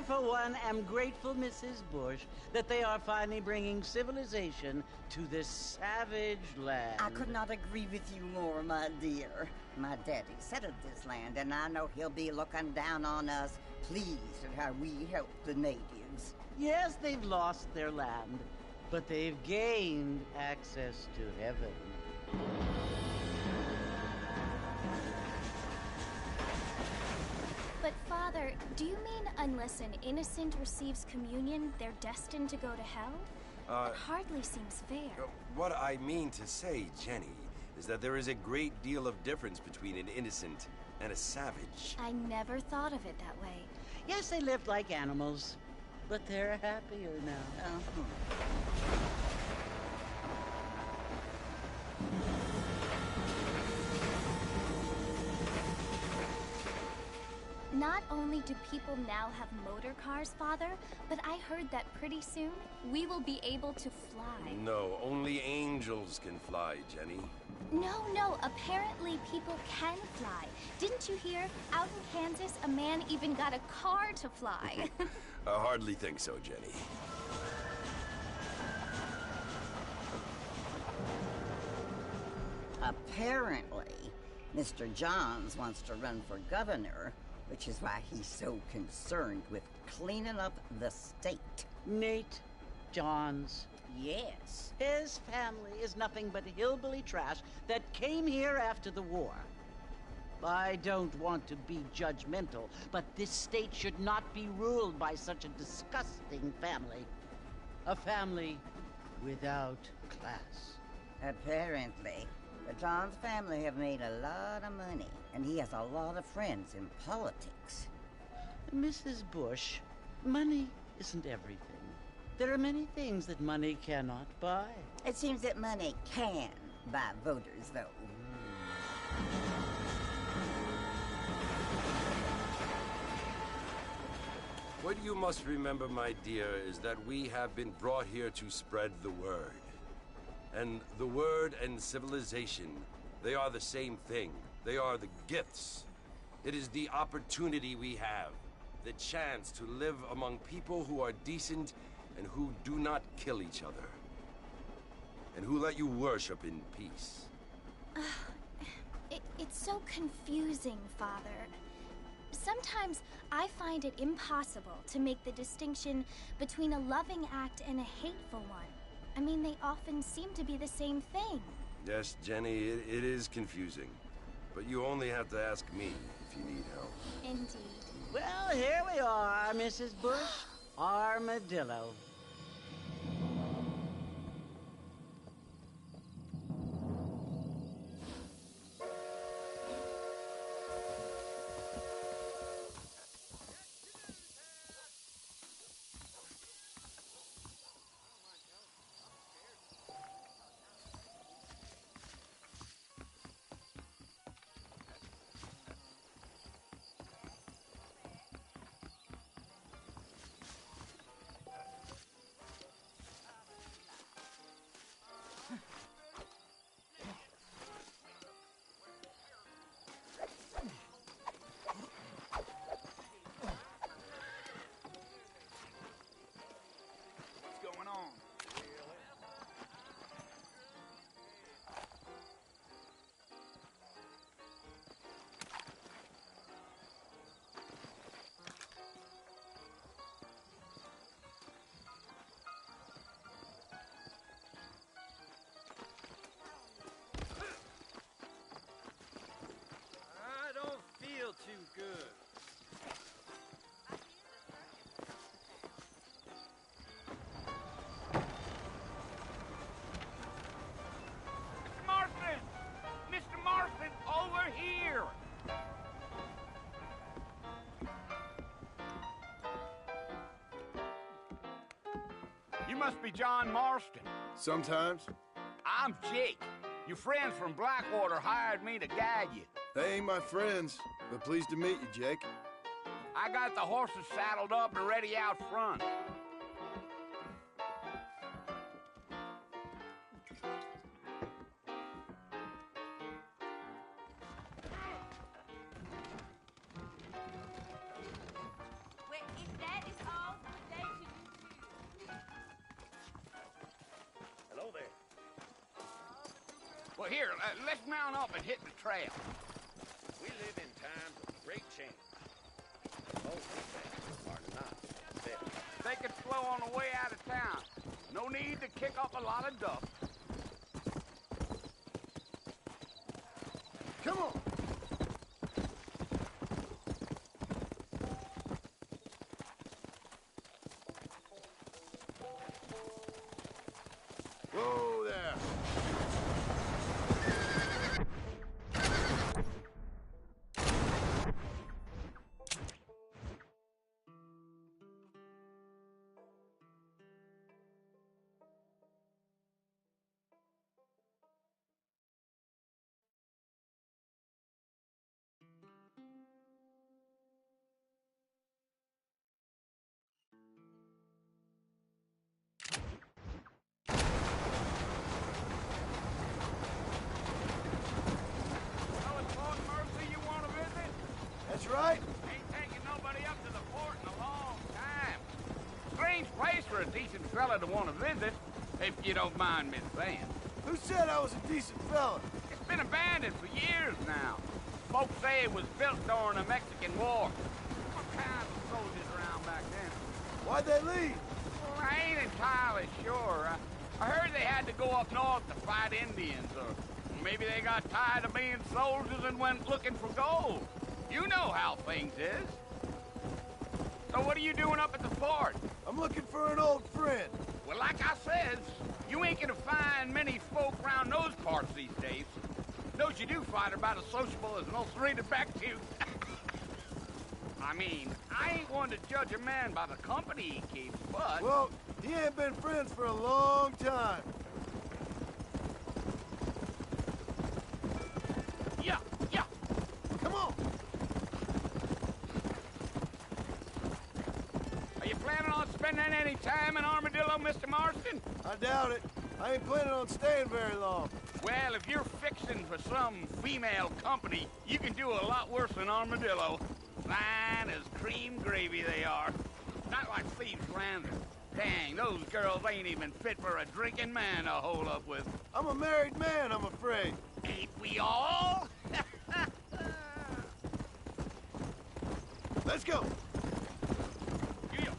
for one, am grateful, Mrs. Bush, that they are finally bringing civilization to this savage land. I could not agree with you more, my dear. My daddy settled this land, and I know he'll be looking down on us, pleased at how we help the natives. Yes, they've lost their land, but they've gained access to heaven. But Father, do you mean unless an innocent receives communion, they're destined to go to hell? It hardly seems fair. What I mean to say, Jenny, is that there is a great deal of difference between an innocent and a savage. I never thought of it that way. Yes, they lived like animals, but they're happier now. Not only do people now have motor cars, Father, but I heard that pretty soon we will be able to fly. No, only angels can fly, Jenny. No, apparently people can fly. Didn't you hear? Out in Kansas, a man even got a car to fly. I hardly think so, Jenny. Apparently, Mr. Johns wants to run for governor, which is why he's so concerned with cleaning up the state. Nate Johns. Yes. His family is nothing but hillbilly trash that came here after the war. I don't want to be judgmental, but this state should not be ruled by such a disgusting family. A family without class. Apparently. The Johns family have made a lot of money, and he has a lot of friends in politics. Mrs. Bush, money isn't everything. There are many things that money cannot buy. It seems that money can buy voters, though. What you must remember, my dear, is that we have been brought here to spread the word. And the word and civilization, they are the same thing. They are the gifts. It is the opportunity we have, the chance to live among people who are decent and who do not kill each other, and who let you worship in peace. It's so confusing, Father. Sometimes I find it impossible to make the distinction between a loving act and a hateful one. I mean, they often seem to be the same thing. Yes, Jenny, it is confusing. But you only have to ask me if you need help. Indeed. Well, here we are, Mrs. Bush. Armadillo. Too good. Mr. Marston! Mr. Marston, over here! You must be John Marston. Sometimes. I'm Jake. Your friends from Blackwater hired me to guide you. They ain't my friends, but pleased to meet you, Jake. I got the horses saddled up and ready out front. Well, if that is Well, here, let's mount up and hit the trail. We live in times of great change. Most things are not better. Take it slow on the way out of town. No need to kick up a lot of dust. Come on! Whoa there! Oh, it's Lord Mercy you want to visit? That's right. Ain't taking nobody up to the fort in a long time. Strange place for a decent fella to want to visit, if you don't mind me saying. Who said I was a decent fella? It's been abandoned for years now. Folks say it was built during the Mexican War. What kind of soldiers around back then? Why'd they leave? Well, I ain't entirely sure. I heard they had to go up north to fight Indians, or maybe they got tired of being soldiers and went looking for gold. You know how things is. So what are you doing up at the fort? I'm looking for an old friend. Well, like I said, you ain't gonna find many folk around those parts these days. Those you do find are about as sociable as an ulcerated back tooth. I mean, I ain't one to judge a man by the company he keeps, but... Well, he ain't been friends for a long time. Yeah, yeah. Come on! Are you planning on spending any time in Armadillo, Mr. Marston? I doubt it. I ain't planning on staying very long. Well, if you're fixing for some female company, you can do a lot worse than Armadillo. Fine as cream gravy they are. Not like Thieves Landing. Dang, those girls ain't even fit for a drinking man to hold up with. I'm a married man, I'm afraid. Ain't we all? Let's go. Yeah.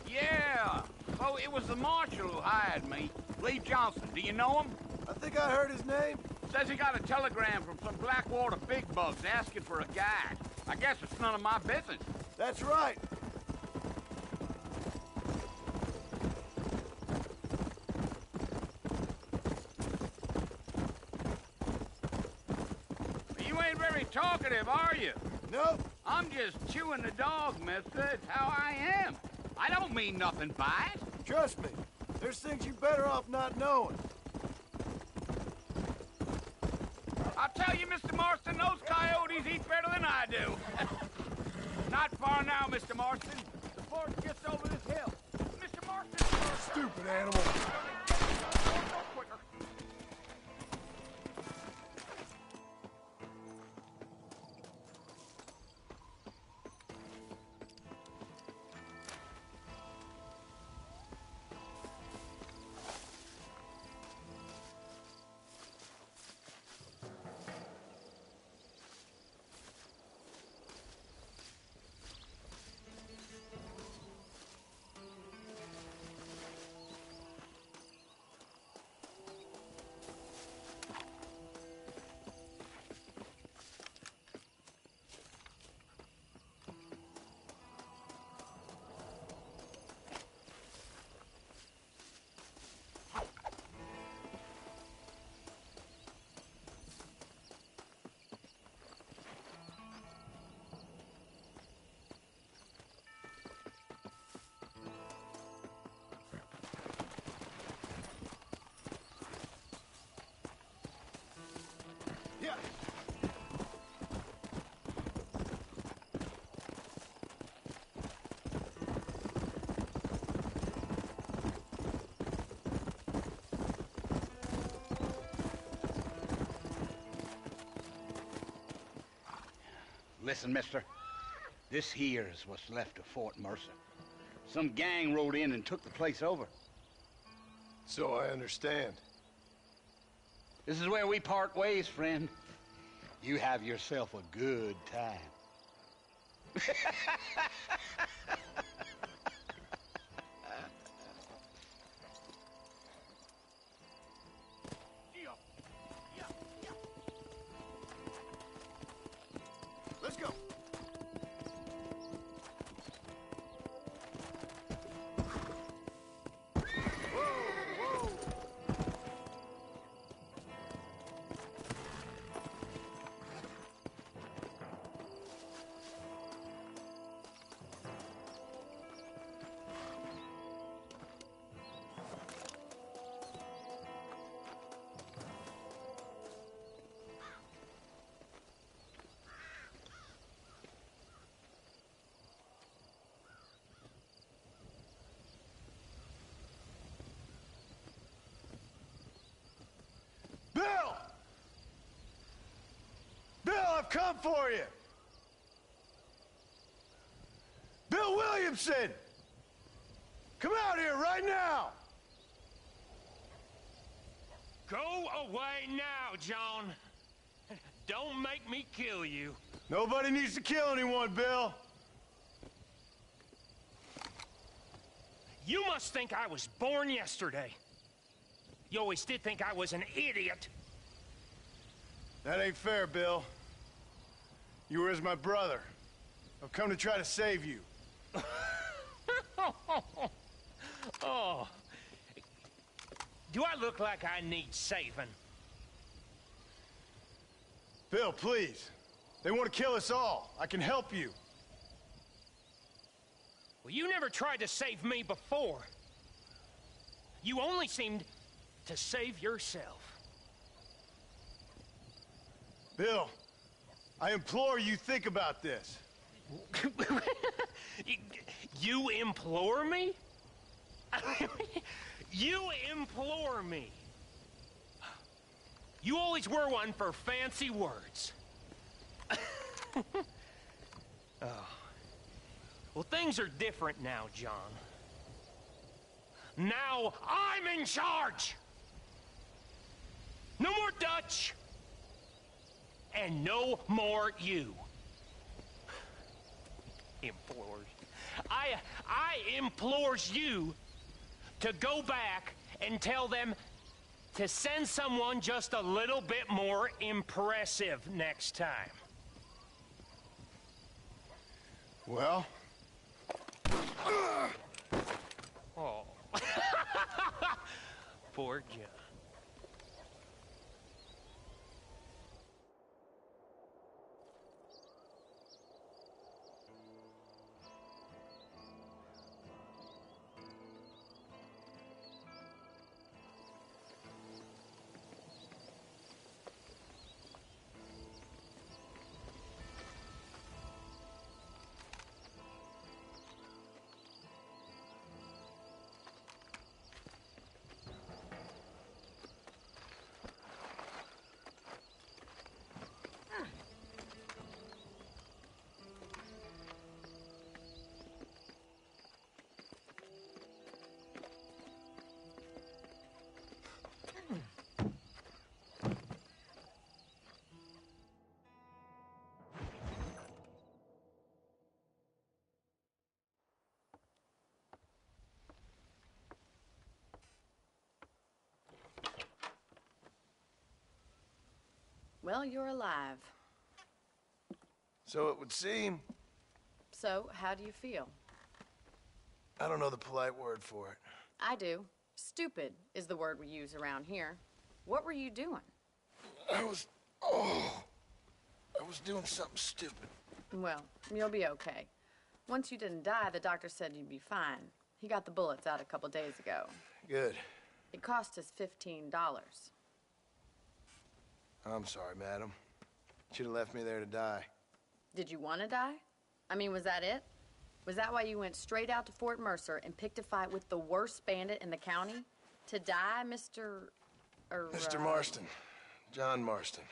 Yeah. So it was the marshal who hired me. Lee Johnson. Do you know him? I think I heard his name. Says he got a telegram from some Blackwater big bugs asking for a guide. I guess it's none of my business. That's right. You ain't very talkative, are you? Nope. I'm just chewing the dog, mister. It's how I am. I don't mean nothing by it. Trust me. There's things you're better off not knowing. I'll tell you, Mr. Marston, those coyotes eat better than I do. Not far now, Mr. Marston. The fort's just over this hill. Mr. Marston! Stupid animal. Go quicker. Yeah. Listen, mister. This here is what's left of Fort Mercer. Some gang rode in and took the place over. So I understand. This is where we part ways, friend. You have yourself a good time. Let's go. Bill! Bill, I've come for you! Bill Williamson! Come out here right now! Go away now, John. Don't make me kill you. Nobody needs to kill anyone, Bill. You must think I was born yesterday. You always did think I was an idiot. That ain't fair, Bill. You were as my brother. I've come to try to save you. Oh. Do I look like I need saving? Bill, please. They want to kill us all. I can help you. Well, you never tried to save me before. You only seemed to save yourself. Bill, I implore you think about this. You implore me? You implore me. You always were one for fancy words. Oh. Well, things are different now, John. Now I'm in charge! No more Dutch! And no more you. Implores. I implores you to go back and tell them to send someone just a little bit more impressive next time. Well? Oh. Poor John. Well, you're alive. So it would seem. So, how do you feel? I don't know the polite word for it. I do. Stupid is the word we use around here. What were you doing? I was doing something stupid. Well, you'll be okay. Once you didn't die, the doctor said you'd be fine. He got the bullets out a couple days ago. Good. It cost us $15. I'm sorry, madam. Should have left me there to die. Did you want to die? I mean, was that it? Was that why you went straight out to Fort Mercer and picked a fight with the worst bandit in the county? To die, Mr. Mr. Marston. John Marston.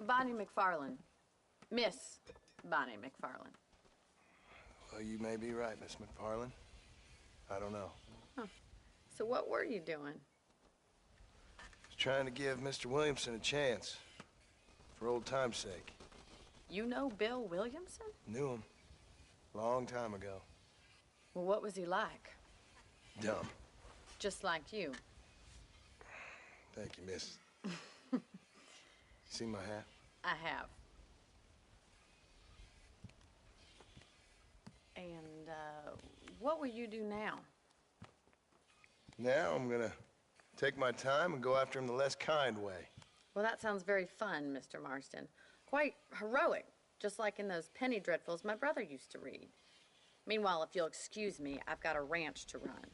Bonnie McFarland. Miss Bonnie McFarland. Well, you may be right, Miss McFarland. I don't know. Huh. So what were you doing? Just trying to give Mr. Williamson a chance. For old time's sake. You know Bill Williamson? Knew him. Long time ago. Well, what was he like? Dumb. Just like you. Thank you, miss. You see my hat? I have. And, what will you do now? Now I'm gonna take my time and go after him the less kind way. Well, that sounds very fun, Mr. Marston. Quite heroic, just like in those penny dreadfuls my brother used to read. Meanwhile, if you'll excuse me, I've got a ranch to run.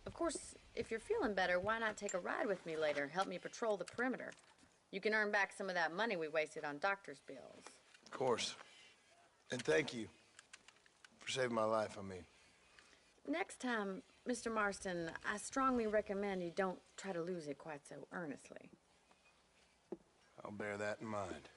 Of course, if you're feeling better, why not take a ride with me later? Help me patrol the perimeter. You can earn back some of that money we wasted on doctor's bills. Of course. And thank you for saving my life, I mean. Next time, Mr. Marston, I strongly recommend you don't try to lose it quite so earnestly. I'll bear that in mind.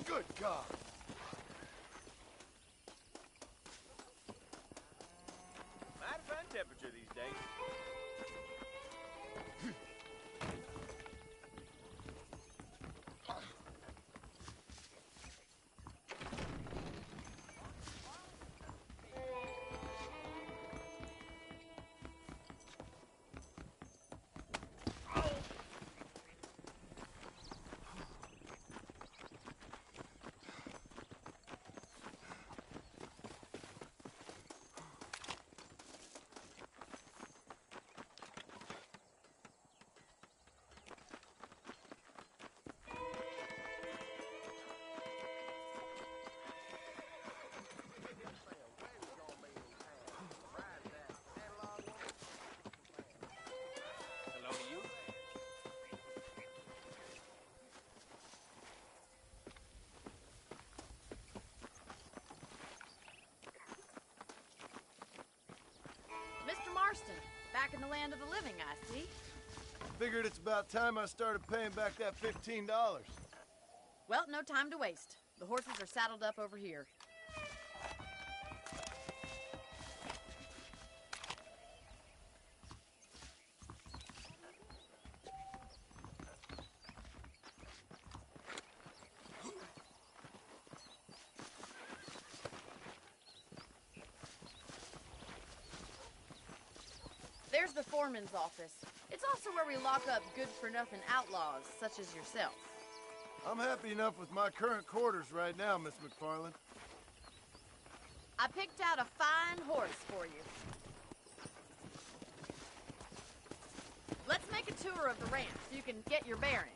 Good God. Mighty fine temperature these days. Hello to you. Mr. Marston, back in the land of the living, I see. Figured it's about time I started paying back that $15. Well, no time to waste. The horses are saddled up over here. There's the foreman's office. It's also where we lock up good-for-nothing outlaws, such as yourself. I'm happy enough with my current quarters right now, Miss McFarland. I picked out a fine horse for you. Let's make a tour tour of the ranch so you can get your bearings.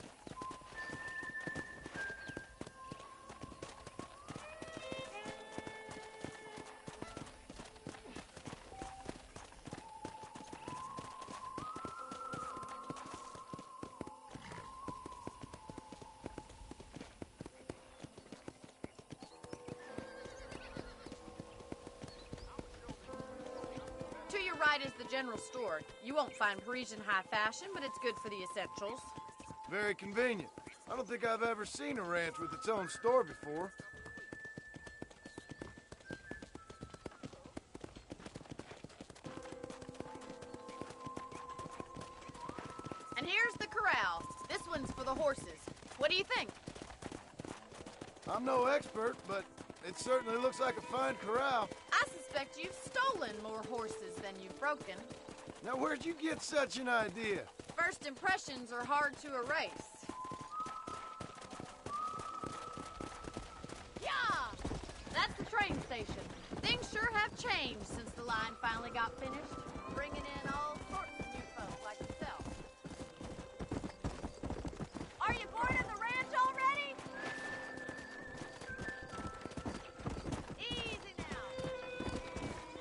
To your right is the general store. You won't find Parisian high fashion, but it's good for the essentials. Very convenient. I don't think I've ever seen a ranch with its own store before. And here's the corral. This one's for the horses. What do you think? I'm no expert, but it certainly looks like a fine corral. I suspect you've stolen more horses than you've broken. Now, where'd you get such an idea? First impressions are hard to erase. Yeah! That's the train station. Things sure have changed since the line finally got finished, bringing in all sorts of new folks like yourself. Are you bored of the ranch already? Easy now.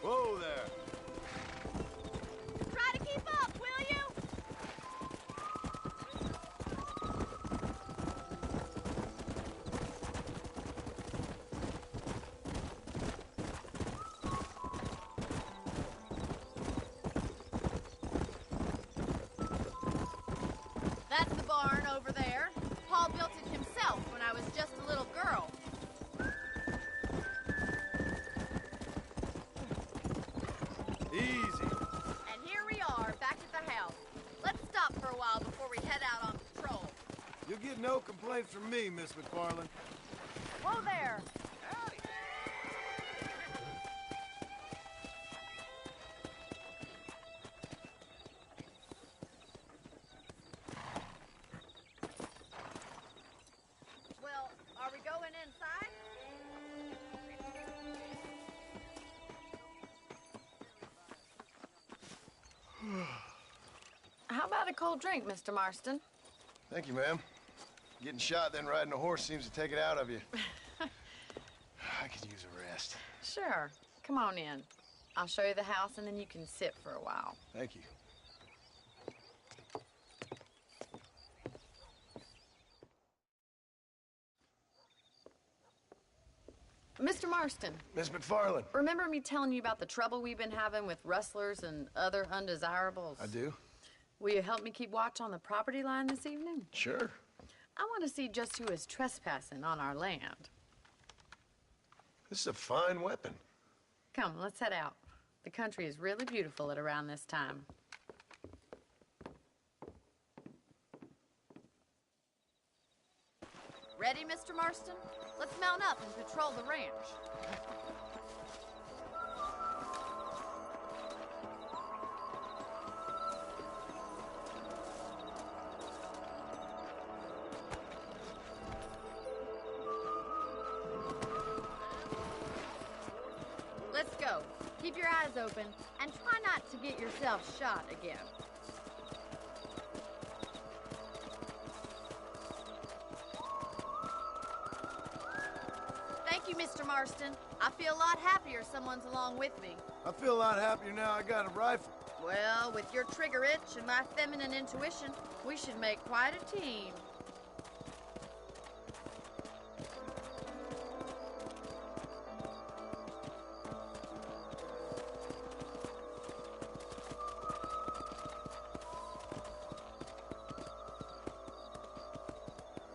Whoa there. Try to keep up, will you? That's the barn over there. Paul built it himself when I was just a little girl. Easy. And here we are, back at the house. Let's stop for a while before we head out on patrol. You'll get no complaints from me, Miss McFarland. Whoa there! Well, are we going inside? How about a cold drink, Mr. Marston? Thank you, ma'am. Getting shot, then riding a horse seems to take it out of you. I could use a rest. Sure. Come on in. I'll show you the house, and then you can sit for a while. Thank you. Mr. Marston, Miss McFarland. remember me telling you about the trouble we've been having with rustlers and other undesirables? I do? Will you help me keep watch on the property line this evening? Sure. I want to see just who is trespassing on our land. This is a fine weapon. Come, let's head out. The country is really beautiful at around this time. Ready, Mr. Marston? Let's mount up and patrol the ranch. Let's go. Keep your eyes open and try not to get yourself shot again. Thank you, Mr. Marston. I feel a lot happier someone's along with me. I feel a lot happier now I got a rifle. Well, with your trigger itch and my feminine intuition, we should make quite a team.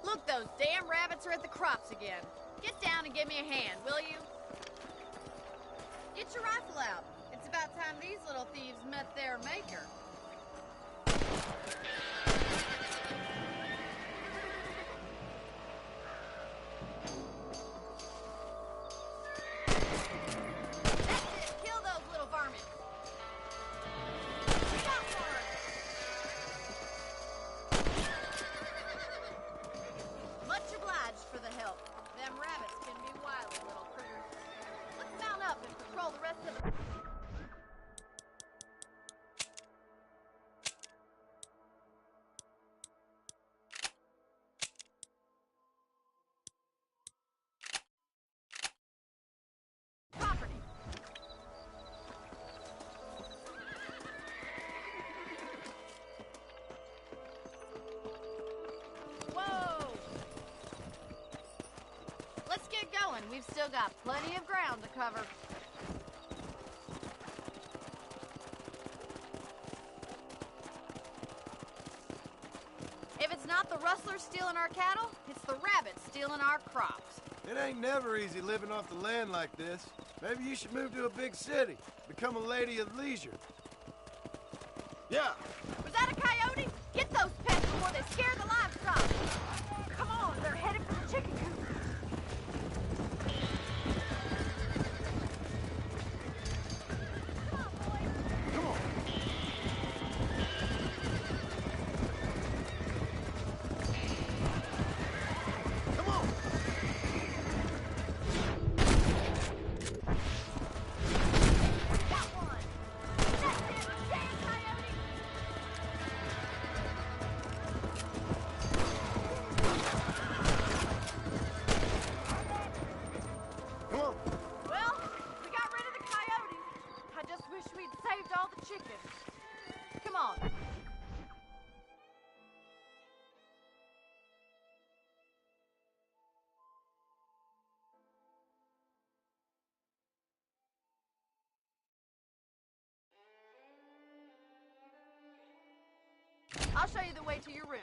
Look, those damn rabbits are at the crops again. Get down and give me a hand, will you? Get your rifle out. It's about time these little thieves met their maker. That's it. Kill those little varmints. Got one. Much obliged for the help. Them rabbits can be wily little critters. Let's mount up and patrol the rest of the... going. We've still got plenty of ground to cover. If it's not the rustlers stealing our cattle, it's the rabbits stealing our crops. It ain't never easy living off the land like this. Maybe you should move to a big city. Become a lady of leisure. Yeah. Was that a coyote? Get those pets before they scare the livestock. Come on, they're headed for the chicken coop. Come on, boys. Come on. Come on. Got one. That's it. Damn coyote. Come on. Well, we got rid of the coyote. I just wish we'd saved all the chickens. Come on. I'll show you the way to your room.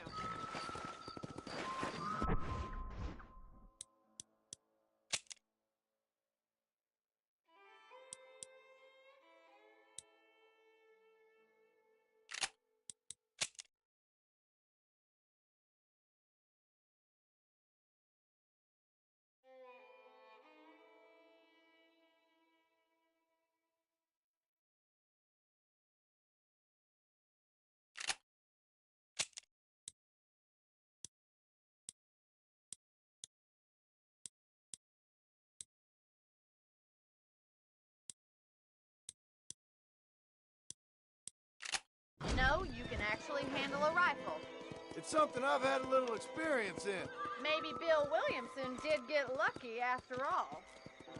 You know, you can actually handle a rifle. It's something I've had a little experience in. Maybe Bill Williamson did get lucky after all.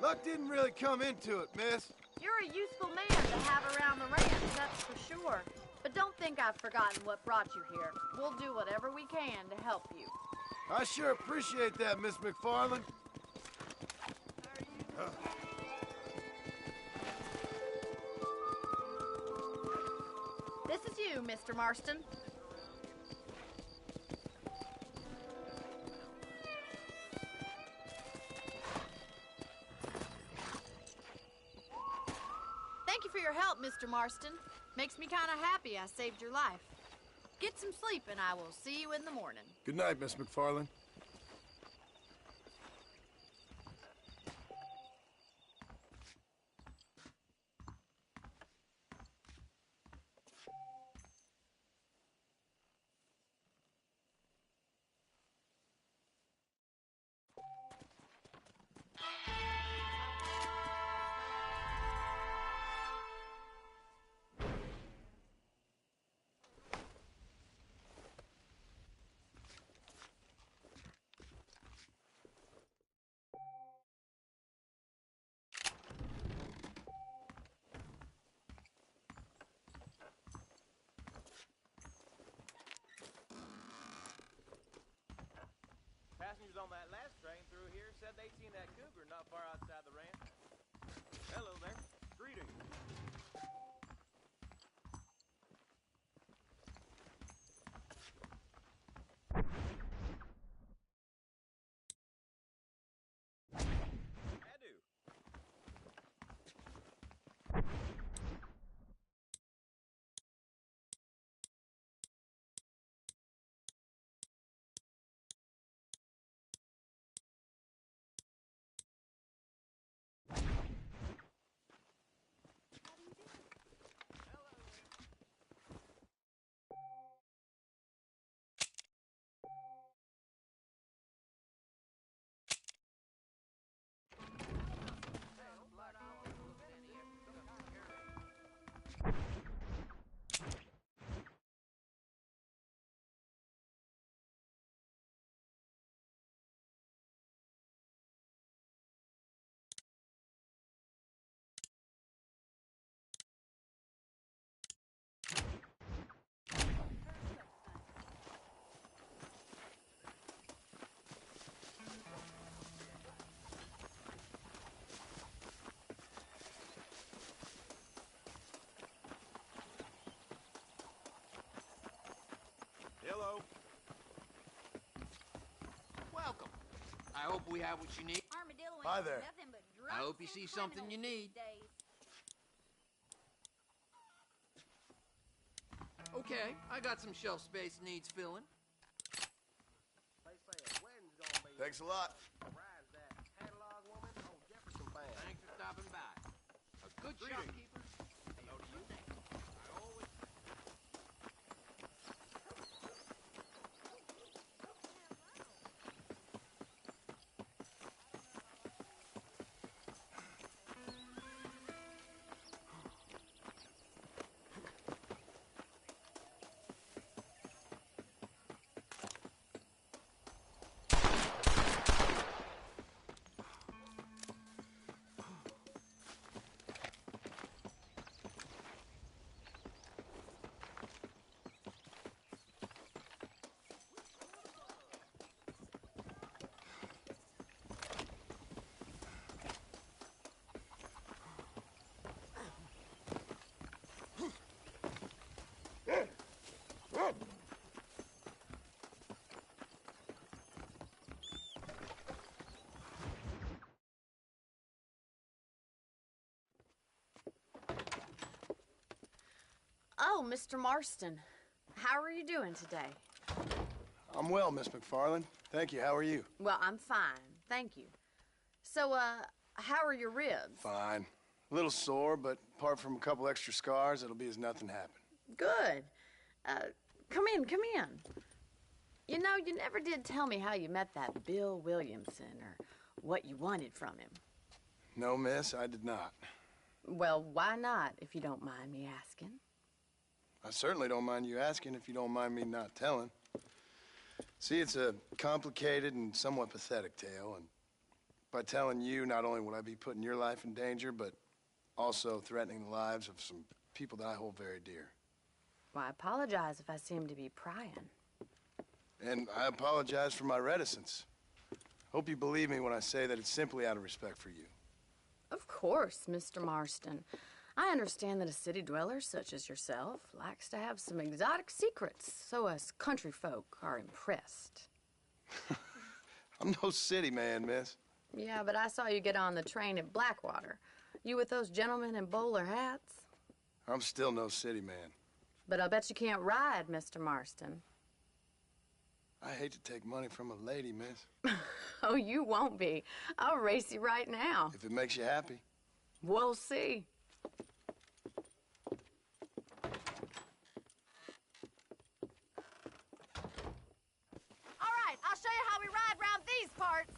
Luck didn't really come into it, miss. You're a useful man to have around the ranch, that's for sure. But don't think I've forgotten what brought you here. We'll do whatever we can to help you. I sure appreciate that, Miss McFarland. This is you, Mr. Marston. Thank you for your help, Mr. Marston. Makes me kind of happy I saved your life. Get some sleep and I will see you in the morning. Good night, Miss McFarland. Passengers on that last train through here said they'd seen that cougar not far outside the ranch. Hello there. Greetings. hope we have what you need. Armadillo ain't Hi there. nothing but I drunks hope you and see something you criminals need. these days. Okay, I got some shelf space needs filling. Thanks a lot. Thanks for stopping by. A good shopkeeper. Hello to you. I always... Oh, Mr. Marston, how are you doing today? I'm well, Miss McFarland. Thank you. How are you? Well, I'm fine, thank you. So, how are your ribs? Fine. A little sore, but apart from a couple extra scars, it'll be as nothing happened. Good. Come in, come in. You know, you never did tell me how you met that Bill Williamson or what you wanted from him. No, miss, I did not. Well, why not, if you don't mind me asking? I certainly don't mind you asking if you don't mind me not telling. See, it's a complicated and somewhat pathetic tale, and by telling you, not only would I be putting your life in danger, but also threatening the lives of some people that I hold very dear. Well, I apologize if I seem to be prying. And I apologize for my reticence. Hope you believe me when I say that it's simply out of respect for you. Of course, Mr. Marston. I understand that a city dweller such as yourself likes to have some exotic secrets, so us country folk are impressed. I'm no city man, miss. Yeah, but I saw you get on the train at Blackwater. You with those gentlemen in bowler hats? I'm still no city man. But I'll bet you can't ride, Mr. Marston. I hate to take money from a lady, miss. Oh, you won't be. I'll race you right now. If it makes you happy. We'll see. All right, I'll show you how we ride round these parts.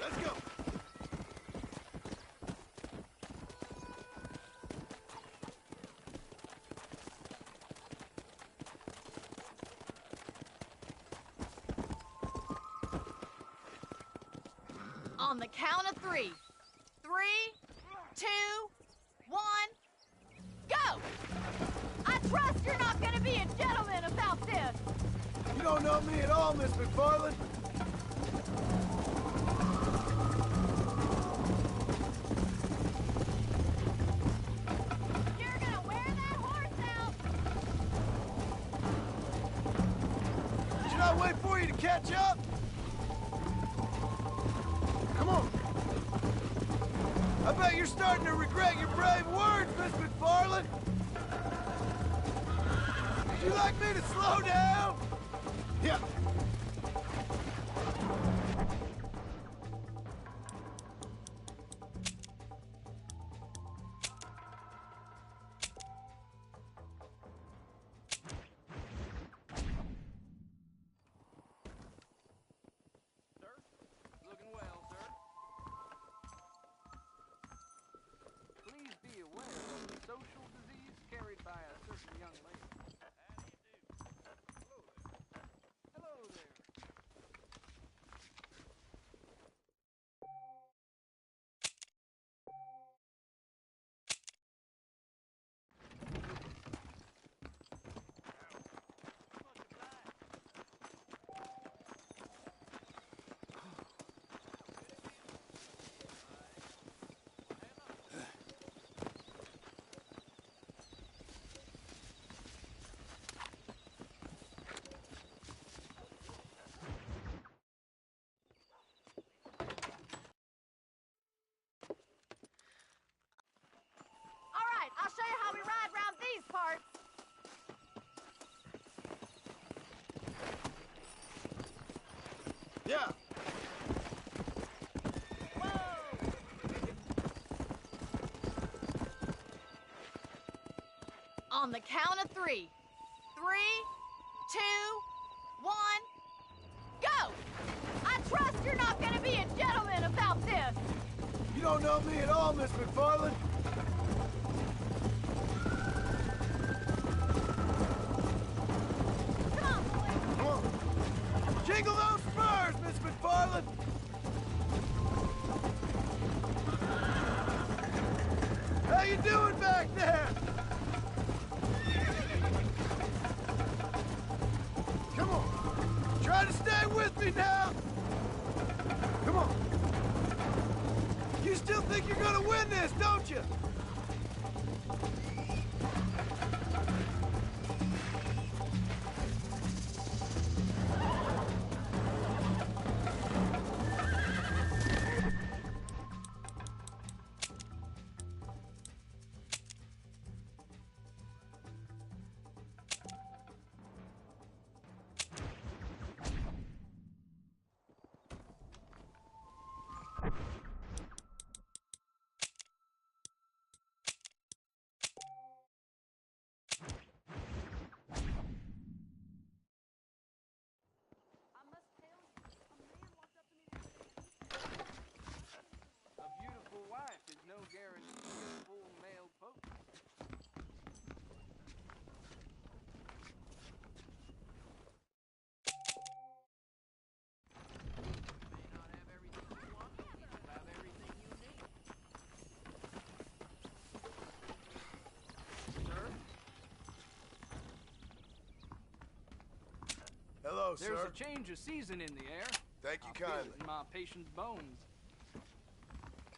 Let's go. On the count of 3. 3, 2, 1, go! I trust you're not gonna be a gentleman about this. You don't know me at all, Miss McFarland. You're gonna wear that horse out. Should I wait for you to catch up? Come on. I bet you're starting to regret your brave words, Miss McFarland. Would you like me to slow down? Yeah. Sir, looking well, sir. Yeah. On the count of 3. 3, 2, 1, go! I trust you're not gonna be a gentleman about this! You don't know me at all, Miss McFarland. Come on, boy! Come on. Jingle those spurs, Miss McFarland! How you doing back there? Come on. Try to stay with me now. Come on. You still think you're gonna win this, don't you? A beautiful wife is no guarantee of full male poker. May not have everything you want, but you have everything you need. Sir? Hello, There's sir. a change of season in the air. Thank you I feel kindly. it in my patient's bones.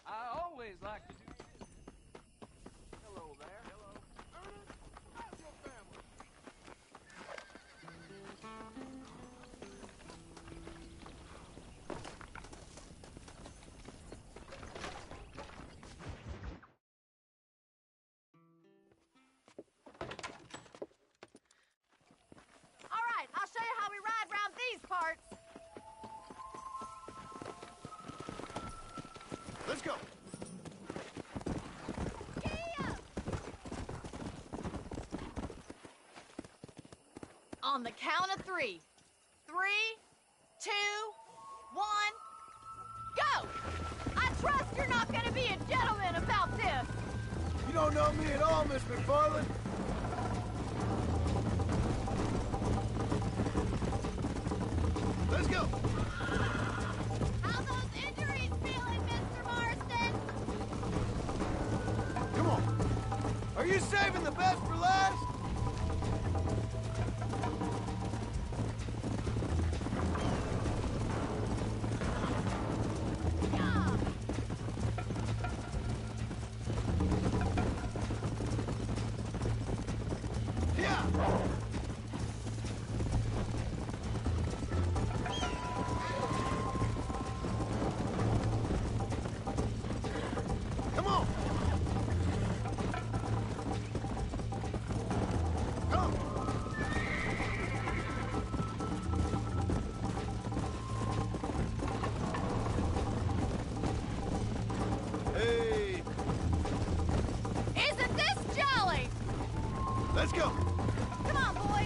I always like to do business. Hello there. Hello. Ernest, how's your family? All right, I'll show you how we ride round these parts. Let's go. On the count of 3. 3, 2, 1, go! I trust you're not gonna be a gentleman about this! You don't know me at all, Miss McFarland. Let's go. How those injuries feeling, Mr. Marston? Come on. Are you saving the best for last? Yeah! Yeah. Come on. Come. Hey, Isn't this jolly? let's go. Come on, boy!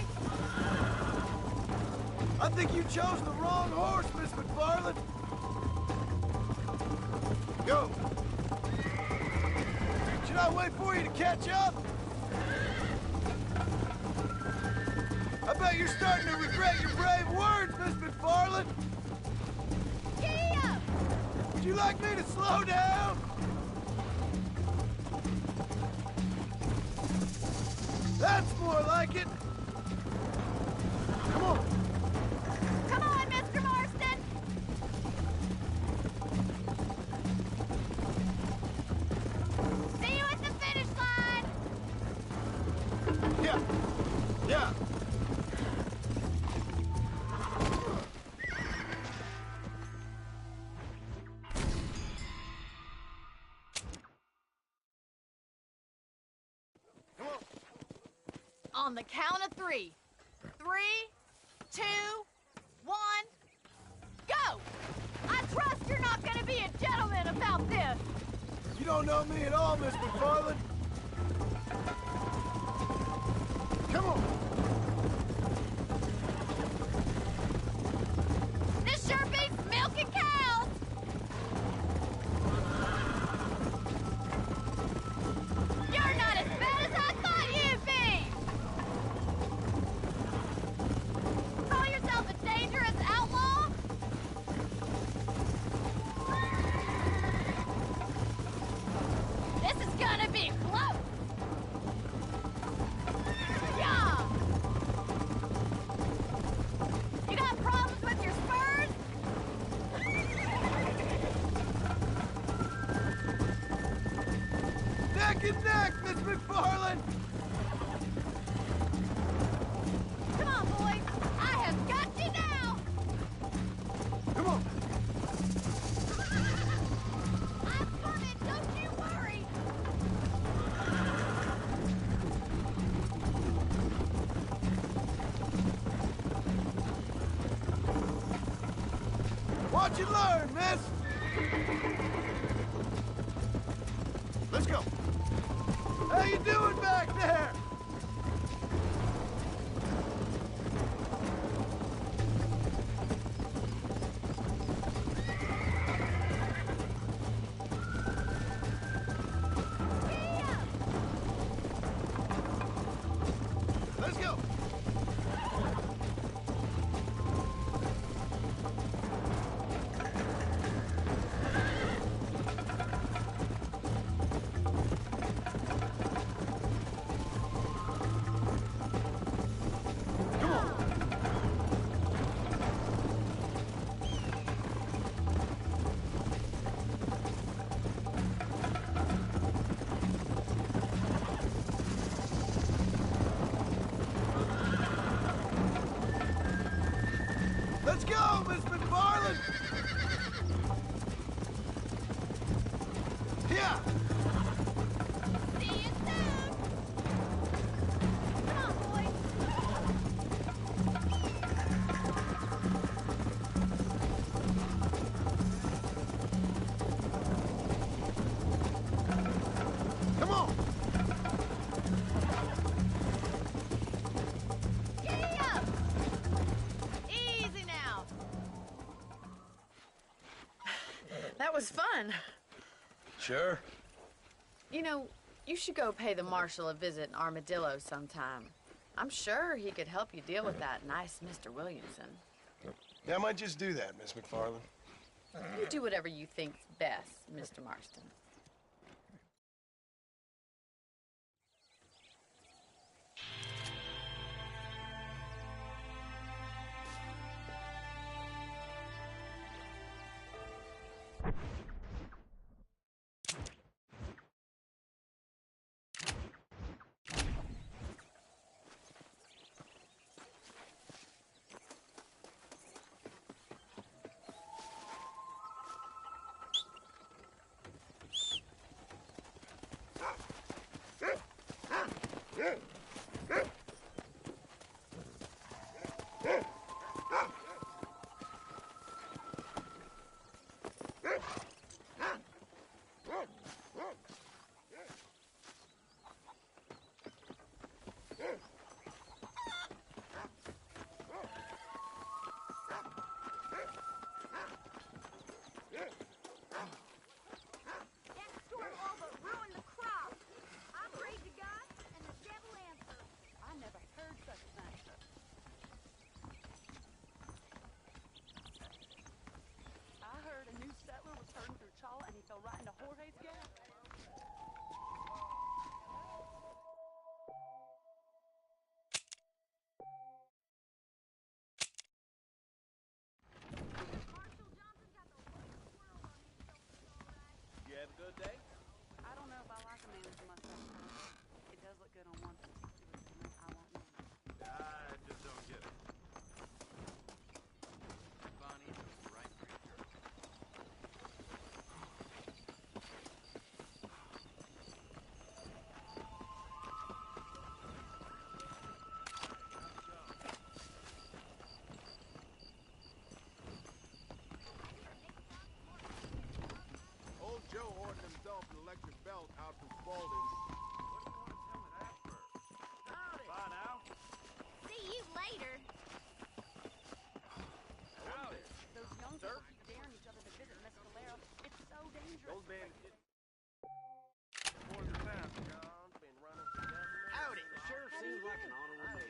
I think you chose the wrong horse, Miss McFarland. Go. Should I wait for you to catch up? I bet you're starting to regret your brave words, Miss McFarland. Giddy up! Would you like me to slow down? That's more like it. Come on. Come on, Mr. Marston! See you at the finish line! Yeah. Yeah. Come on. On the count of 3. 3, 2, 1, go! Stop this! You don't know me at all, Miss McFarland. Come on. This sure beats milking cows! You're not as bad as I thought you'd be! Call yourself a dangerous outlaw? This is gonna be close! Yeah! You got problems with your spurs? Neck and neck, Miss McFarland. Come on, boys! I have got you now! Come on. I'm coming, don't you worry! Watch and learn, miss. Let's go. How you doing back there? Let's go. Come on. Let's go, Miss McFarland! Yeah! See you soon! Come on, boys! Come on! Giddy up! Easy now! That was fun. Sure. You know, you should go pay the marshal a visit in Armadillo sometime. I'm sure he could help you deal with that nice Mr. Williamson. Yeah, I might just do that, Miss McFarland. You do whatever you think's best, Mr. Marston. That storm all but ruined the crop. I prayed to God, and the devil out to Spaulding. What do you want to tell me that for? Howdy. Bye now. See you later. Howdy. Those young people keep daring each other to visit Mescalero. It's so dangerous. Those bandits. Boys are fast, John. Been running for 7 minutes. Howdy. The sheriff seems like an honorable man.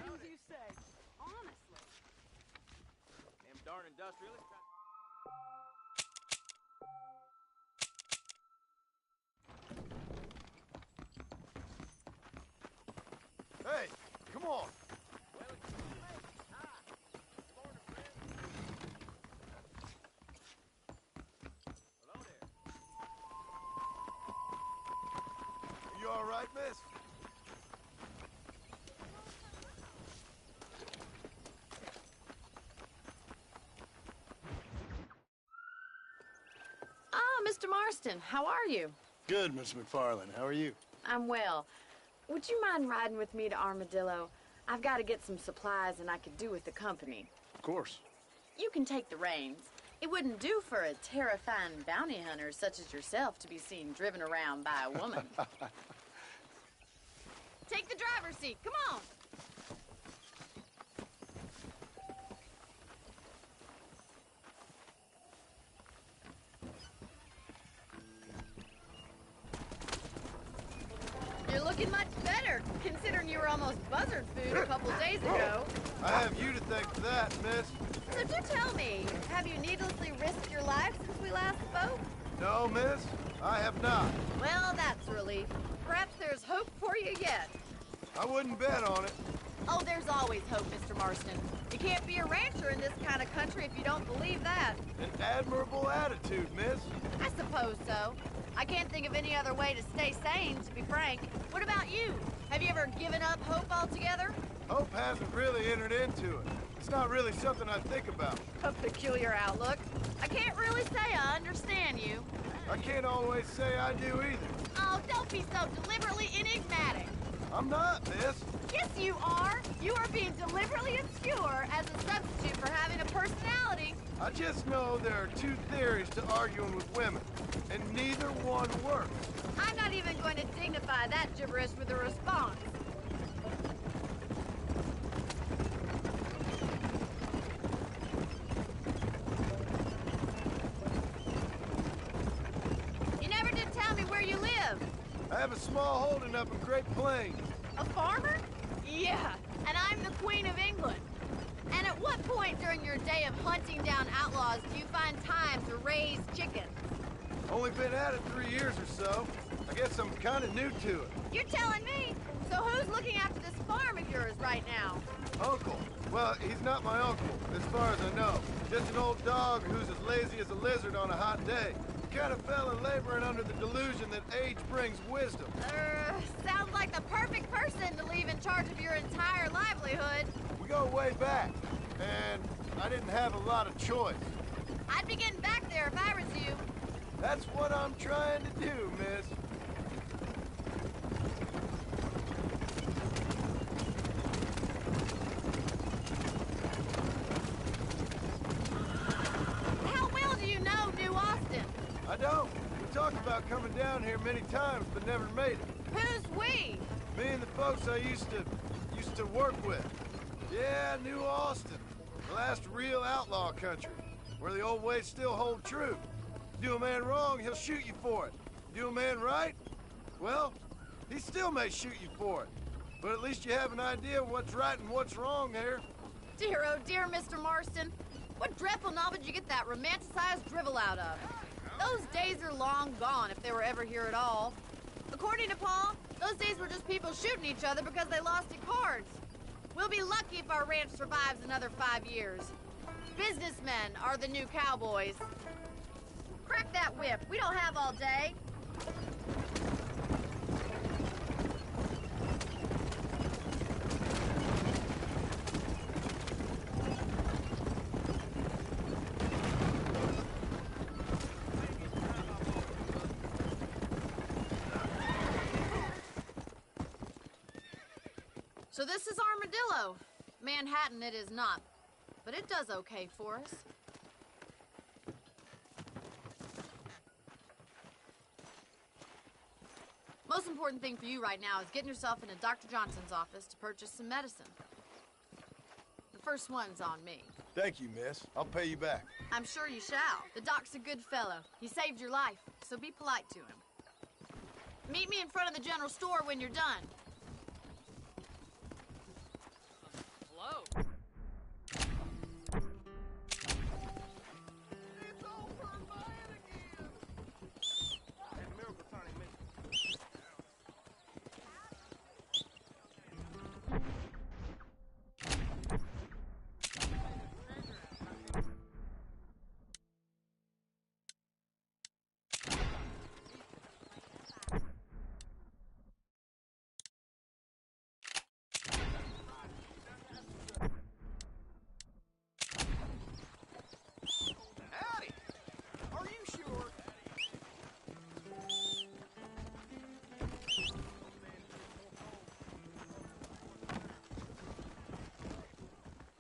Things you say. Honestly. Them darn industrialists. Hey, come on. Well, it's too late. Hi. Good morning, friend. Hello there. You all right, miss? Ah, Mr. Marston, how are you? Good, Miss McFarland. How are you? I'm well. Would you mind riding with me to Armadillo? I've got to get some supplies and I could do with the company. Of course. You can take the reins. It wouldn't do for a terrifying bounty hunter such as yourself to be seen driven around by a woman. Take the driver's seat. Come on. You're looking much better, considering you were almost buzzard food a couple days ago. I have you to thank for that, miss. So do tell me, have you needlessly risked your life since we last spoke? No, miss, I have not. Well, that's a relief. Perhaps there's hope for you yet. I wouldn't bet on it. Oh, there's always hope, Mr. Marston. You can't be a rancher in this kind of country if you don't believe that. An admirable attitude, miss. I suppose so. I can't think of any other way to stay sane, to be frank. What about you? Have you ever given up hope altogether? Hope hasn't really entered into it. It's not really something I think about. A peculiar outlook. I can't really say I understand you. I can't always say I do either. Oh, don't be so deliberately enigmatic. I'm not, miss. Yes, you are. You are being deliberately obscure as a substitute for having a personality. I just know there are two theories to arguing with women, and neither one works. I'm not even going to dignify that gibberish with a response. You never did tell me where you live. I have a small holding up in Great Plains. A farmer? Yeah, and I'm the Queen of England. And at what point during your day of hunting down outlaws do you find time to raise chickens? Only been at it 3 years or so. I guess I'm kind of new to it. You're telling me? So who's looking after this farm of yours right now? Uncle. Well, he's not my uncle, as far as I know. Just an old dog who's as lazy as a lizard on a hot day. The kind of fella laboring under the delusion that age brings wisdom. Sounds like the perfect person to leave in charge of your entire livelihood. We go way back, and I didn't have a lot of choice. I'd be getting back there if I was you. That's what I'm trying to do, miss. How well do you know New Austin? I don't. We talked about coming down here many times, but never made it. Who's we? Me and the folks I used to work with. Yeah, New Austin. The last real outlaw country, where the old ways still hold true. Do a man wrong, he'll shoot you for it. Do a man right, well, he still may shoot you for it. But at least you have an idea of what's right and what's wrong here. Dear, oh dear, Mr. Marston. What dreadful novel did you get that romanticized drivel out of? Those days are long gone, if they were ever here at all. According to Paul, those days were just people shooting each other because they lost at cards. We'll be lucky if our ranch survives another 5 years. Businessmen are the new cowboys. Crack that whip. We don't have all day. So this is Armadillo. Manhattan it is not. but it does okay for us. Most important thing for you right now is getting yourself into Dr. Johnson's office to purchase some medicine. The first one's on me. Thank you, miss. I'll pay you back. I'm sure you shall. The doc's a good fellow. He saved your life, so be polite to him. Meet me in front of the general store when you're done. Hello. It's over, man, again. That miracle turning me. Howdy. Are you sure?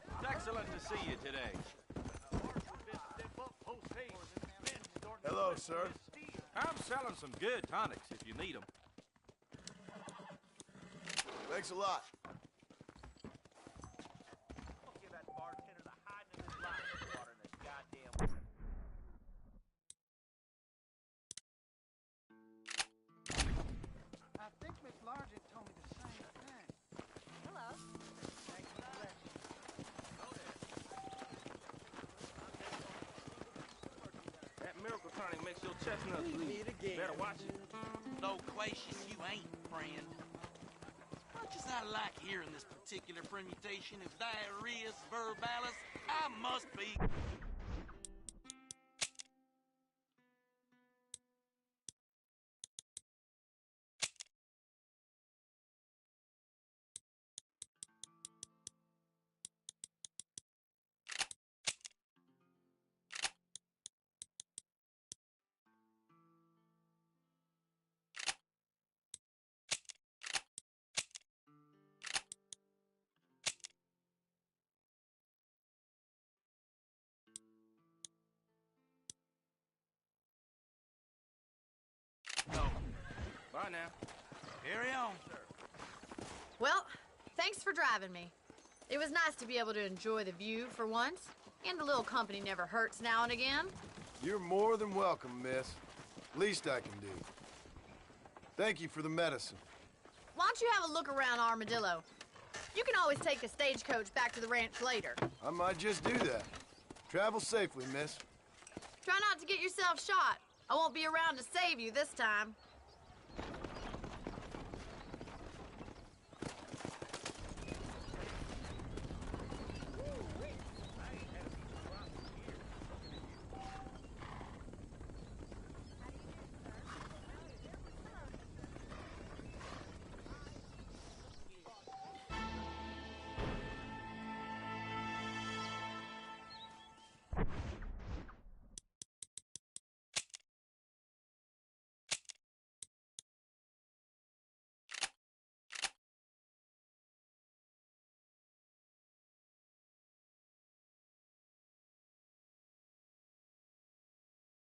It's excellent to see you today. Hello, sir. I'm selling some good tonics if you need them. Thanks a lot. Give that bartender the hiding in his life water in this goddamn. I think Miss Largent told me the same thing. Hello. Thanks for the lesson. That miracle turning makes your chestnuts bleed. Better watch it. Loquacious you ain't, friend. Much as I like hearing this particular permutation of diarrheus verbalis, I must be... No. Bye now. Carry on, sir. Well, thanks for driving me. It was nice to be able to enjoy the view for once, and a little company never hurts now and again. You're more than welcome, miss. Least I can do. Thank you for the medicine. Why don't you have a look around Armadillo? You can always take a stagecoach back to the ranch later. I might just do that. Travel safely, miss. Try not to get yourself shot. I won't be around to save you this time.